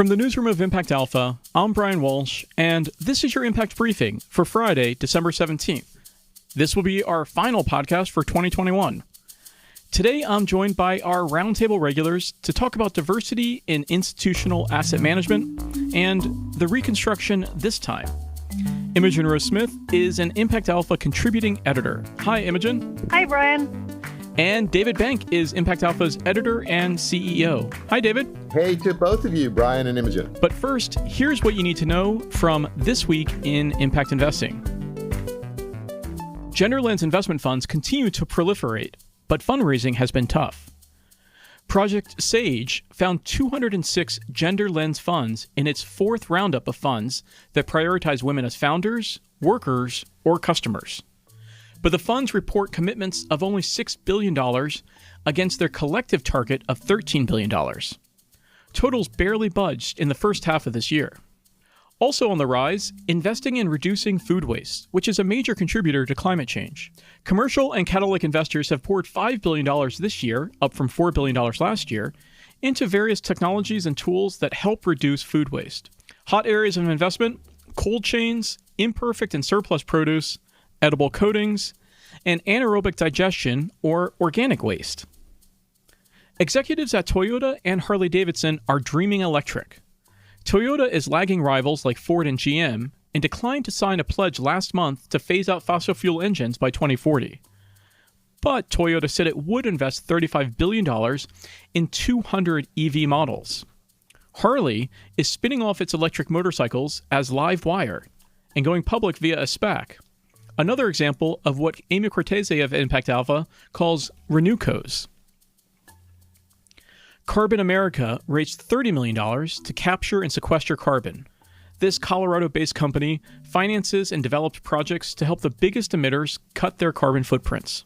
From the newsroom of Impact Alpha, I'm Brian Walsh, and this is your Impact Briefing for Friday, December 17th. This will be our final podcast for 2021. Today, I'm joined by our Roundtable regulars to talk about diversity in institutional asset management and the reconstruction this time. Imogen Rose Smith is an Impact Alpha contributing editor. Hi, Imogen. Hi, Brian. And David Bank is Impact Alpha's editor and CEO. Hi, David. Hey to both of you, Brian and Imogen. But first, here's what you need to know from this week in impact investing. Gender lens investment funds continue to proliferate, but fundraising has been tough. Project SAGE found 206 gender lens funds in its fourth roundup of funds that prioritize women as founders, workers, or customers. But the funds report commitments of only $6 billion against their collective target of $13 billion. Totals barely budged in the first half of this year. Also on the rise, investing in reducing food waste, which is a major contributor to climate change. Commercial and catalytic investors have poured $5 billion this year, up from $4 billion last year, into various technologies and tools that help reduce food waste. Hot areas of investment: cold chains, imperfect and surplus produce, edible coatings, and anaerobic digestion or organic waste. Executives at Toyota and Harley-Davidson are dreaming electric. Toyota is lagging rivals like Ford and GM and declined to sign a pledge last month to phase out fossil fuel engines by 2040. But Toyota said it would invest $35 billion in 200 EV models. Harley is spinning off its electric motorcycles as Livewire and going public via a SPAC. Another example of what Amy Cortese of Impact Alpha calls renewcos. Carbon America raised $30 million to capture and sequester carbon. This Colorado-based company finances and develops projects to help the biggest emitters cut their carbon footprints.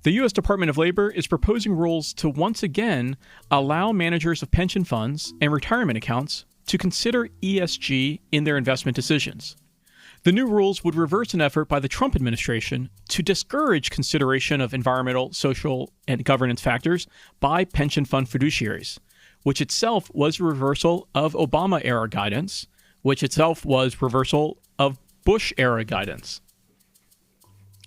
The U.S. Department of Labor is proposing rules to once again allow managers of pension funds and retirement accounts to consider ESG in their investment decisions. The new rules would reverse an effort by the Trump administration to discourage consideration of environmental, social, and governance factors by pension fund fiduciaries, which itself was a reversal of Obama-era guidance, which itself was reversal of Bush-era guidance.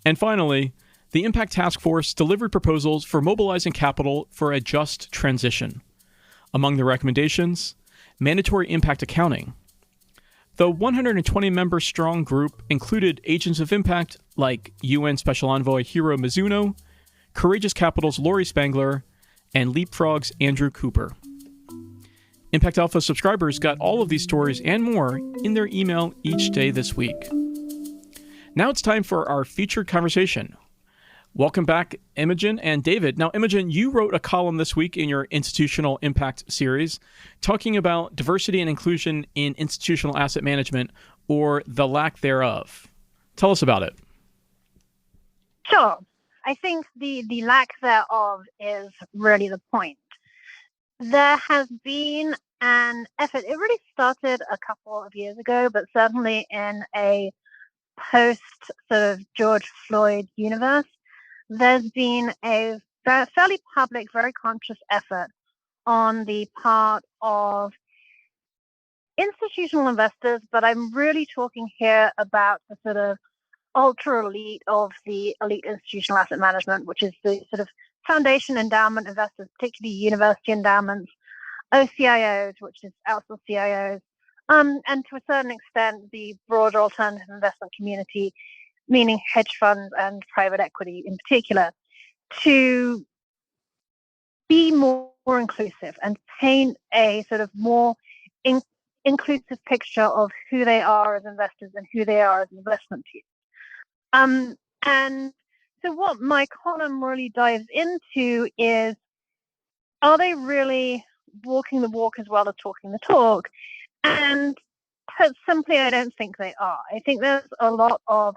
And finally, the Impact Task Force delivered proposals for mobilizing capital for a just transition. Among the recommendations, mandatory impact accounting. The 120-member strong group included agents of impact like UN Special Envoy Hiro Mizuno, Courageous Capital's Lori Spangler, and Leapfrog's Andrew Cooper. Impact Alpha subscribers got all of these stories and more in their email each day this week. Now it's time for our featured conversation. Welcome back, Imogen and David. Now, Imogen, you wrote a column this week in your Institutional Impact series talking about diversity and inclusion in institutional asset management, or the lack thereof. Tell us about it. Sure. I think the lack thereof is really the point. There has been an effort. It really started a couple of years ago, but certainly in a post sort of George Floyd universe, there's been a fairly public, very conscious effort on the part of institutional investors, but I'm really talking here about the sort of ultra elite of the elite institutional asset management, which is the sort of foundation endowment investors, particularly university endowments, OCIOs, which is outsourced CIOs, and to a certain extent, the broader alternative investment community, meaning hedge funds and private equity in particular, to be more inclusive and paint a sort of more inclusive picture of who they are as investors and who they are as an investment team. And so what my column really dives into is, are they really walking the walk as well as talking the talk? And put simply, I don't think they are. I think there's a lot of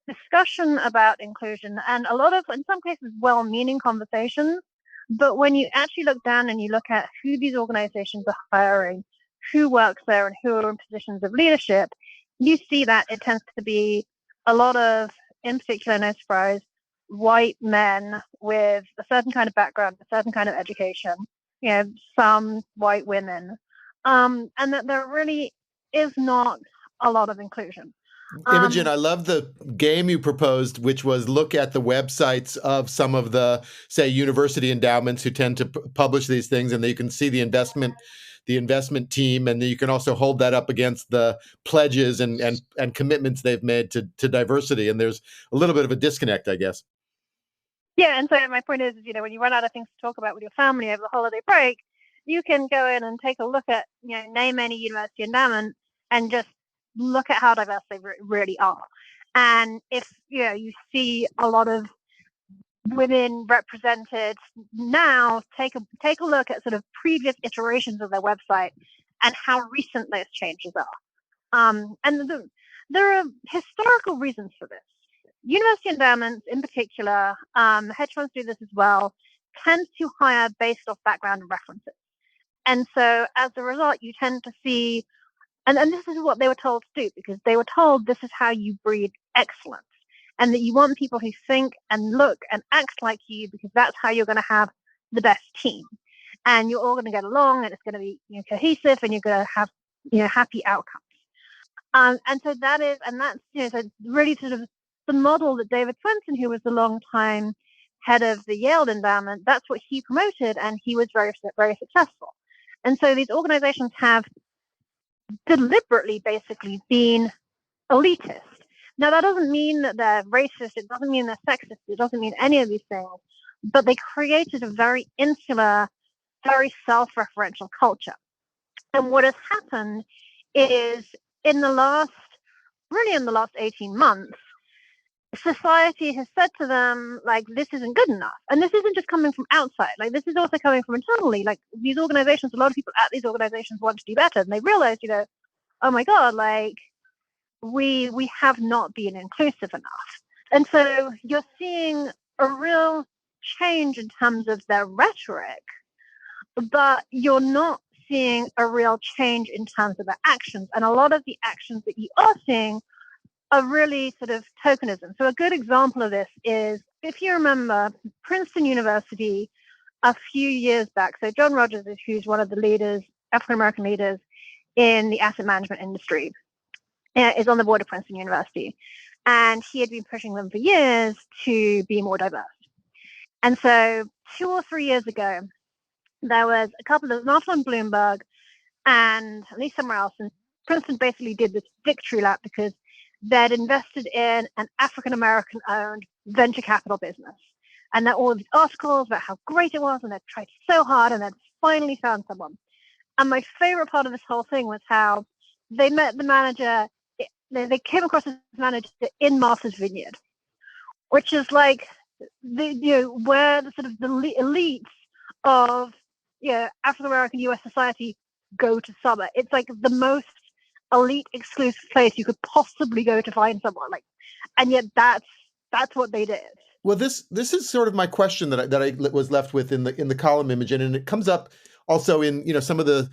discussion about inclusion and a lot of, in some cases, well-meaning conversations. But when you actually look down and you look at who these organizations are hiring, who works there and who are in positions of leadership, you see that it tends to be a lot of, in particular, no surprise, white men with a certain kind of background, a certain kind of education, some white women. and that there really is not a lot of inclusion. Imogen, I love the game you proposed, which was look at the websites of some of the, say, university endowments who tend to publish these things, and then you can see the investment team, and then you can also hold that up against the pledges and commitments they've made to diversity. And there's a little bit of a disconnect, I guess. Yeah, and so my point is, when you run out of things to talk about with your family over the holiday break, you can go in and take a look at, name any university endowment and just look at how diverse they really are. And if you see a lot of women represented now, take a look at sort of previous iterations of their website and how recent those changes are. And there are historical reasons for this. University endowments, in particular, hedge funds do this as well, tend to hire based off background and references. And so as a result, you tend to see, and this is what they were told to do, because they were told this is how you breed excellence, and that you want people who think and look and act like you, because that's how you're going to have the best team. And you're all going to get along, and it's going to be cohesive, and you're going to have happy outcomes. And so that's so really sort of the model that David Swensen, who was the long-time head of the Yale endowment, that's what he promoted, and he was very, very successful. And so these organizations have deliberately basically been elitist. Now, that doesn't mean that they're racist. It doesn't mean they're sexist. It doesn't mean any of these things. But they created a very insular, very self-referential culture. And what has happened is in the last 18 months, society has said to them, like, this isn't good enough. And this isn't just coming from outside. Like, this is also coming from internally. Like, these organizations, a lot of people at these organizations want to do better. And they realize, oh my God, like, we have not been inclusive enough. And so you're seeing a real change in terms of their rhetoric, but you're not seeing a real change in terms of their actions. And a lot of the actions that you are seeing are really sort of tokenism. So a good example of this is, if you remember, Princeton University a few years back, so John Rogers, who's one of the leaders, African-American leaders in the asset management industry, is on the board of Princeton University. And he had been pushing them for years to be more diverse. And so 2 or 3 years ago, there was a couple of, not on Bloomberg and at least somewhere else, and Princeton basically did this victory lap because they'd invested in an African-American owned venture capital business. And there were all these articles about how great it was, and they'd tried so hard, and they'd finally found someone. And my favorite part of this whole thing was how they met the manager. They came across this manager in Martha's Vineyard, which is like where the sort of the elites of African American U.S. society go to summer. It's like the most elite, exclusive place you could possibly go to find someone. Like, and yet that's what they did. Well, this is sort of my question that I was left with in the column, Imogen, and it comes up also in some of the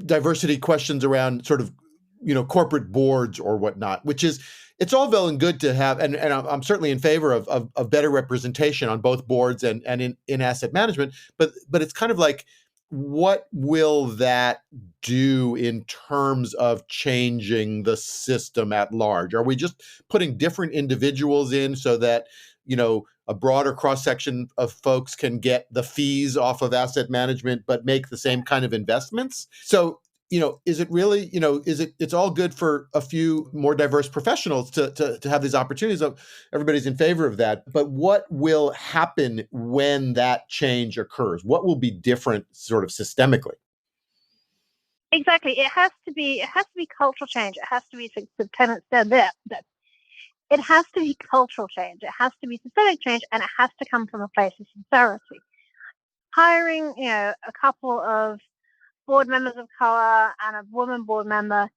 diversity questions around sort of corporate boards or whatnot, which is, it's all well and good to have, and I'm certainly in favor of better representation on both boards and in asset management, but it's kind of like, what will that do in terms of changing the system at large? Are we just putting different individuals in so that a broader cross-section of folks can get the fees off of asset management but make the same kind of investments? So is it really, it's all good for a few more diverse professionals to have these opportunities. Everybody's in favor of that. But what will happen when that change occurs? What will be different sort of systemically? Exactly. It has to be cultural change. It has to be, the tenant said there, that it has to be cultural change. It has to be systemic change, and it has to come from a place of sincerity. Hiring, a couple of board members of color and a woman board member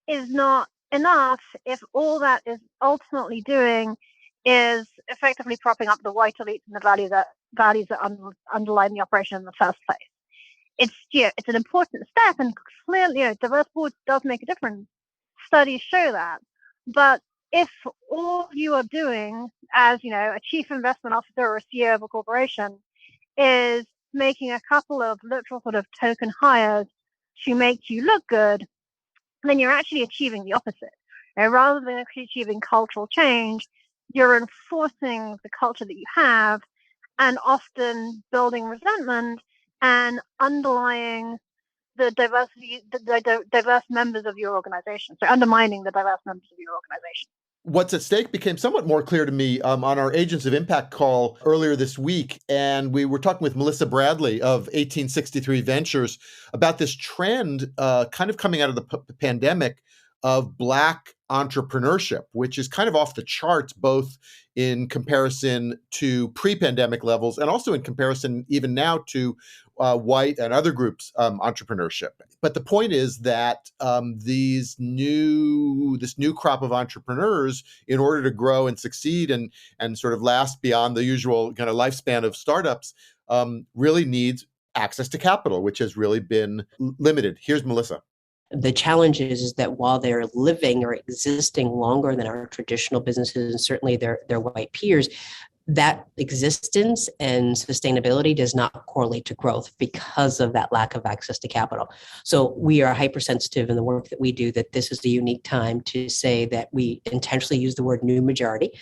is not enough if all that is ultimately doing is effectively propping up the white elites and the values that underline the operation in the first place. It's an important step, and clearly, diverse boards does make a difference. Studies show that. But if all you are doing as a chief investment officer or a CEO of a corporation is making a couple of literal sort of token hires to make you look good, then you're actually achieving the opposite. And rather than actually achieving cultural change, you're enforcing the culture that you have and often building resentment and underlying the diverse members of your organization. So undermining the diverse members of your organization. What's at stake became somewhat more clear to me on our Agents of Impact call earlier this week. And we were talking with Melissa Bradley of 1863 Ventures about this trend kind of coming out of the pandemic of Black entrepreneurship, which is kind of off the charts, both in comparison to pre-pandemic levels and also in comparison even now to white and other groups' entrepreneurship. But the point is that this new crop of entrepreneurs, in order to grow and succeed and sort of last beyond the usual kind of lifespan of startups, really needs access to capital, which has really been limited. Here's Melissa. The challenge is that while they're living or existing longer than our traditional businesses and certainly their white peers, that existence and sustainability does not correlate to growth because of that lack of access to capital. So we are hypersensitive in the work that we do that this is a unique time to say that we intentionally use the word new majority,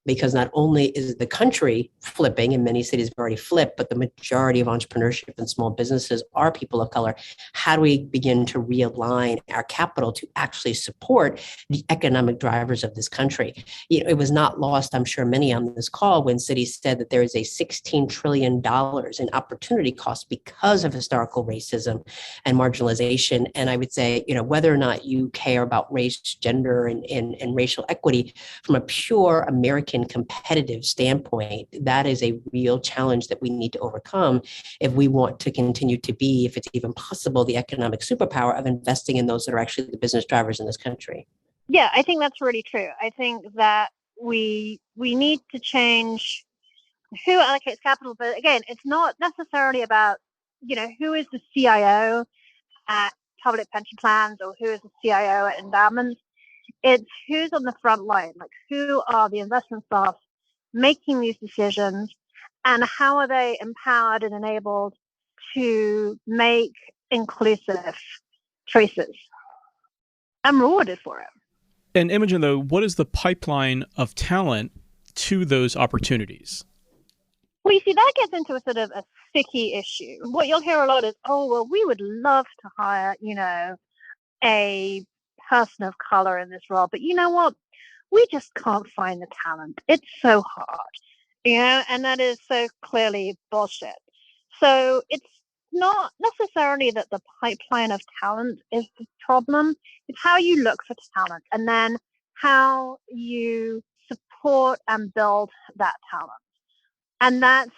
because not only is the country flipping, and many cities have already flipped, but the majority of entrepreneurship and small businesses are people of color. How do we begin to realign our capital to actually support the economic drivers of this country? It was not lost, I'm sure many on this call, when cities said that there is a $16 trillion in opportunity costs because of historical racism and marginalization. And I would say, whether or not you care about race, gender, and racial equity, from a pure American competitive standpoint, that is a real challenge that we need to overcome if we want to continue to be, if it's even possible, the economic superpower of investing in those that are actually the business drivers in this country. Yeah, I think that's really true. I think that we need to change who allocates capital, but again, it's not necessarily about who is the CIO at public pension plans or who is the CIO at endowments. It's who's on the front line, like who are the investment staff making these decisions, and how are they empowered and enabled to make inclusive choices and rewarded for it. And Imogen, though, what is the pipeline of talent to those opportunities? Well, you see, that gets into a sort of a sticky issue. What you'll hear a lot is, oh, well, we would love to hire, a person of color in this role. But you know what? We just can't find the talent. It's so hard, and that is so clearly bullshit. So it's not necessarily that the pipeline of talent is the problem. It's how you look for talent and then how you support and build that talent. And that's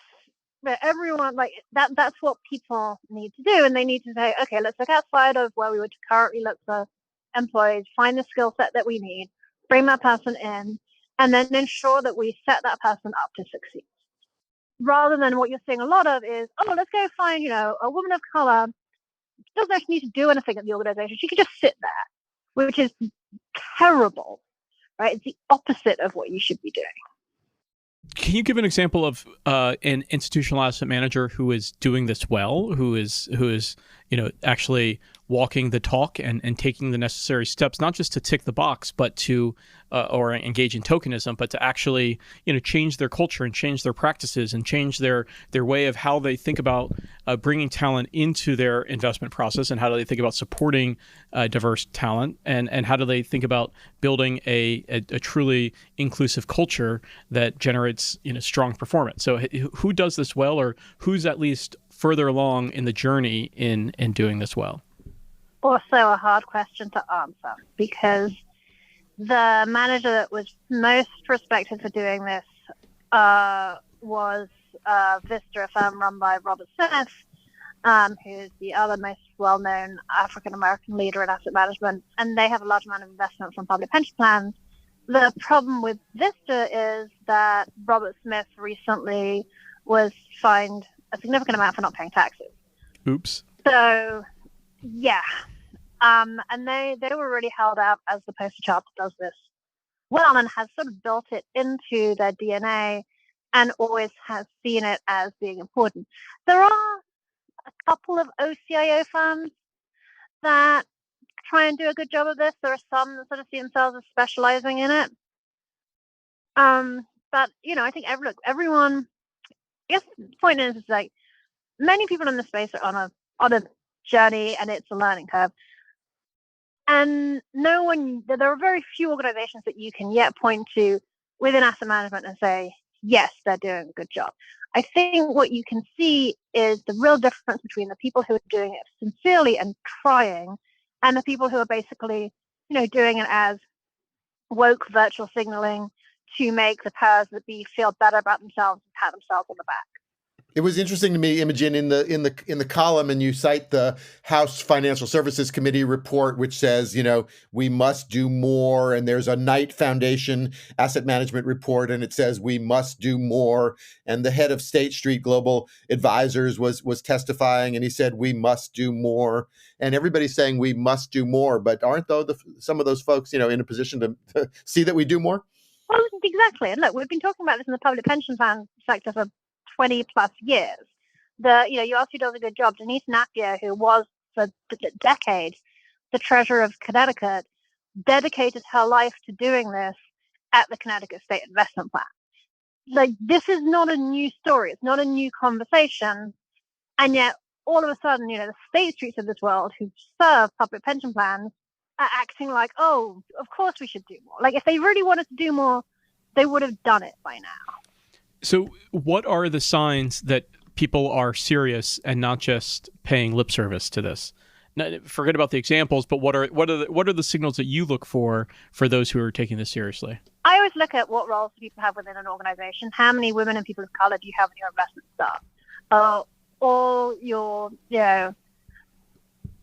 everyone, like that's what people need to do. And they need to say, okay, let's look outside of where we would currently look for employees, find the skill set that we need, bring that person in, and then ensure that we set that person up to succeed. Rather than what you're seeing a lot of is, oh, let's go find, a woman of color. She doesn't actually need to do anything at the organization. She can just sit there, which is terrible, right? It's the opposite of what you should be doing. Can you give an example of an institutional asset manager who is doing this well, who is actually walking the talk and taking the necessary steps, not just to tick the box, but to or engage in tokenism, but to actually change their culture and change their practices and change their way of how they think about bringing talent into their investment process, and how do they think about supporting diverse talent, and how do they think about building a truly inclusive culture that generates strong performance. So who does this well, or who's at least further along in the journey in doing this well? Also a hard question to answer, because the manager that was most respected for doing this was Vista, a firm run by Robert Smith, who's the other most well-known African-American leader in asset management, and they have a large amount of investment from public pension plans. The problem with Vista is that Robert Smith recently was fined a significant amount for not paying taxes. Oops. So, yeah. And they were really held out as the poster child that does this well, and has sort of built it into their DNA and always has seen it as being important. There are a couple of OCIO firms that try and do a good job of this. There are some that sort of see themselves as specializing in it. But I think everyone. I guess the point is like many people in the space are on a journey, and it's a learning curve. And there are very few organizations that you can yet point to within asset management and say, yes, they're doing a good job. I think what you can see is the real difference between the people who are doing it sincerely and trying, and the people who are basically, doing it as woke virtual signaling to make the powers that be feel better about themselves and pat themselves on the back. It was interesting to me, Imogen, in the column, and you cite the House Financial Services Committee report, which says, we must do more. And there's a Knight Foundation asset management report, and it says we must do more. And the head of State Street Global Advisors was testifying, and he said we must do more. And everybody's saying we must do more, but aren't some of those folks, in a position to see that we do more? Well, exactly. And look, we've been talking about this in the public pension fund sector for 20 plus years. You asked who does a good job. Denise Napier, who was for decades the treasurer of Connecticut, dedicated her life to doing this at the Connecticut State Investment Plan. Like, this is not a new story. It's not a new conversation. And yet, all of a sudden, the State Streets of this world who serve public pension plans are acting like, oh, of course we should do more. Like, if they really wanted to do more, they would have done it by now. So what are the signs that people are serious and not just paying lip service to this? Now, forget about the examples, but what are the signals that you look for those who are taking this seriously? I always look at what roles people have within an organization. How many women and people of color do you have in your investment staff? All your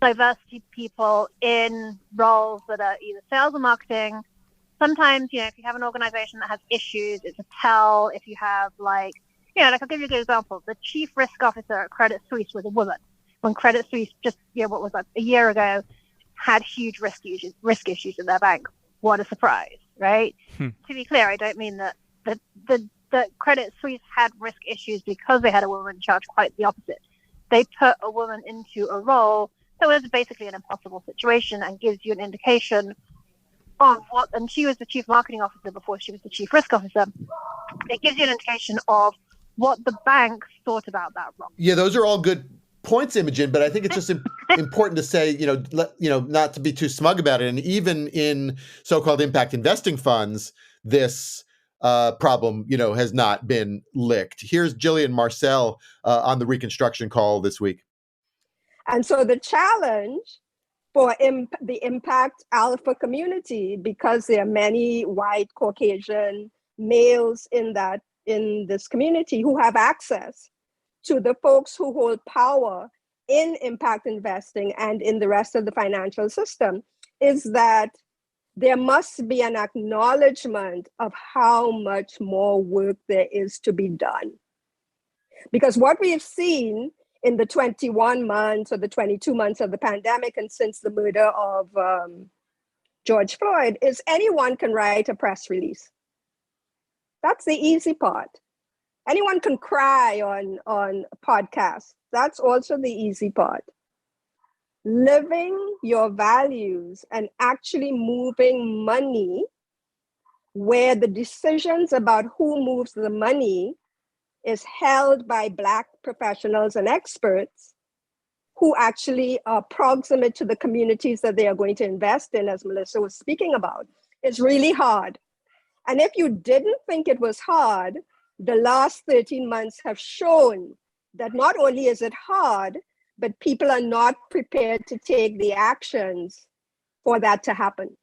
diversity people in roles that are either sales or marketing. Sometimes, if you have an organization that has issues, it's a tell. If you have I'll give you a good example. The chief risk officer at Credit Suisse was a woman. When Credit Suisse just, what was that, a year ago, had huge risk issues in their bank. What a surprise, right? To be clear, I don't mean that the Credit Suisse had risk issues because they had a woman in charge. Quite the opposite. They put a woman into a role that was basically an impossible situation and gives you an indication of what, and she was the chief marketing officer before she was the chief risk officer. It gives you an indication of what the banks thought about that role. Yeah, those are all good points, Imogen, but I think it's just important to say, not to be too smug about it. And even in so-called impact investing funds, this problem, has not been licked. Here's Gillian Marcelle on the Reconstruction call this week. And so the challenge for the impact alpha community, because there are many white Caucasian males in this community who have access to the folks who hold power in impact investing and in the rest of the financial system, is that there must be an acknowledgement of how much more work there is to be done. Because what we've seen in the 21 months or the 22 months of the pandemic and since the murder of George Floyd is anyone can write a press release. That's the easy part. Anyone can cry on a podcast. That's also the easy part. Living your values and actually moving money where the decisions about who moves the money is held by Black professionals and experts who actually are proximate to the communities that they are going to invest in, as Melissa was speaking about, is really hard. And if you didn't think it was hard, the last 13 months have shown that not only is it hard, but people are not prepared to take the actions for that to happen.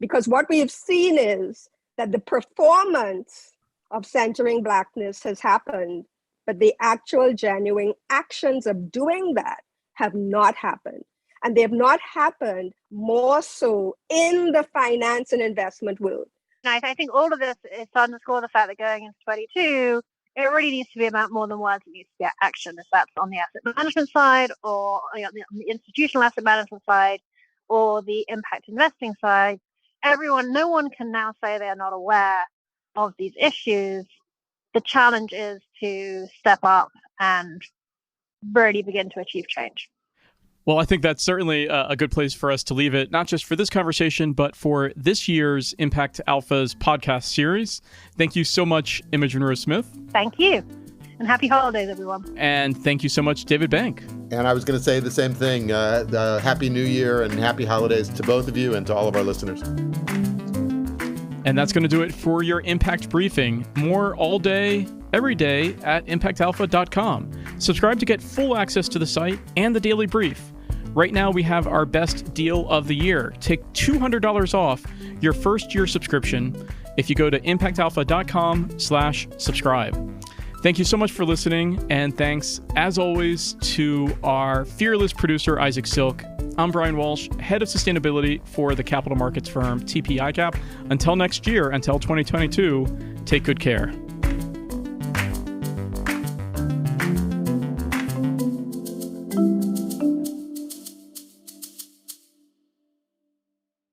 Because what we have seen is that the performance of centering Blackness has happened, but the actual genuine actions of doing that have not happened. And they have not happened more so in the finance and investment world. I think all of this is to underscore the fact that going into 22, it really needs to be about more than words. It needs to be action, if that's on the asset management side or on the institutional asset management side or the impact investing side. No one can now say they're not aware of these issues. The challenge is to step up and really begin to achieve change. Well, I think that's certainly a good place for us to leave it, not just for this conversation, but for this year's Impact Alpha's podcast series. Thank you so much, Imogen Rose-Smith. Thank you. And happy holidays, everyone. And thank you so much, David Bank. And I was going to say the same thing. Happy New Year and happy holidays to both of you and to all of our listeners. And that's going to do it for your Impact Briefing. More all day, every day at impactalpha.com. Subscribe to get full access to the site and the daily brief. Right now, we have our best deal of the year. Take $200 off your first year subscription if you go to impactalpha.com/subscribe. Thank you so much for listening, and thanks, as always, to our fearless producer, Isaac Silk. I'm Brian Walsh, head of sustainability for the capital markets firm TP ICAP. Until next year, until 2022, take good care.